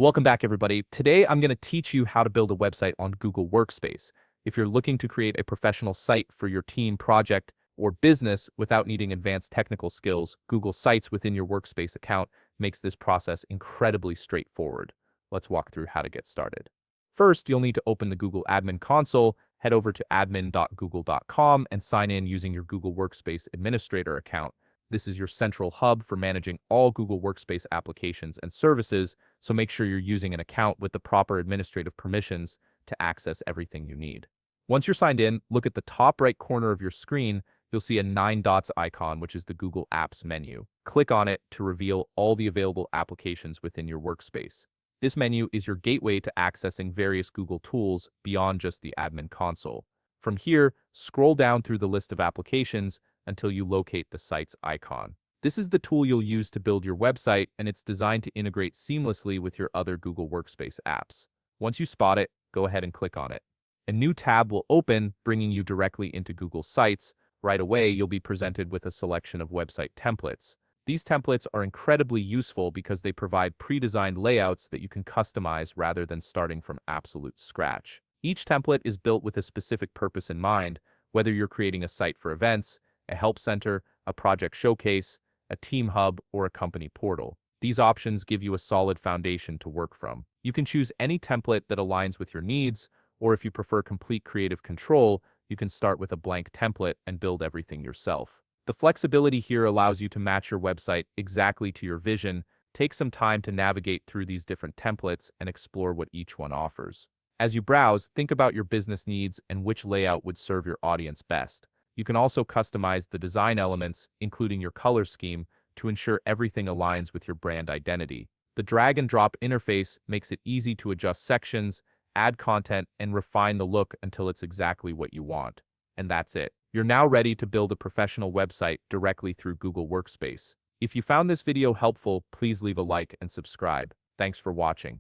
Welcome back, everybody. Today, I'm going to teach you how to build a website on Google Workspace. If you're looking to create a professional site for your team, project, or business without needing advanced technical skills, Google Sites within your Workspace account makes this process incredibly straightforward. Let's walk through how to get started. First, you'll need to open the Google Admin Console, head over to admin.google.com, and sign in using your Google Workspace Administrator account. This is your central hub for managing all Google Workspace applications and services, so make sure you're using an account with the proper administrative permissions to access everything you need. Once you're signed in, look at the top right corner of your screen. You'll see a 9 dots icon, which is the Google Apps menu. Click on it to reveal all the available applications within your workspace. This menu is your gateway to accessing various Google tools beyond just the admin console. From here, scroll down through the list of applications until you locate the site's icon. This is the tool you'll use to build your website, and it's designed to integrate seamlessly with your other Google Workspace apps. Once you spot it, go ahead and click on it. A new tab will open, bringing you directly into Google Sites. Right away, you'll be presented with a selection of website templates. These templates are incredibly useful because they provide pre-designed layouts that you can customize rather than starting from absolute scratch. Each template is built with a specific purpose in mind, whether you're creating a site for events, a help center, a project showcase, a team hub, or a company portal. These options give you a solid foundation to work from. You can choose any template that aligns with your needs, or if you prefer complete creative control, you can start with a blank template and build everything yourself. The flexibility here allows you to match your website exactly to your vision. Take some time to navigate through these different templates and explore what each one offers. As you browse, think about your business needs and which layout would serve your audience best. You can also customize the design elements, including your color scheme, to ensure everything aligns with your brand identity. The drag and drop interface makes it easy to adjust sections, add content, and refine the look until it's exactly what you want. And that's it. You're now ready to build a professional website directly through Google Workspace. If you found this video helpful, please leave a like and subscribe. Thanks for watching.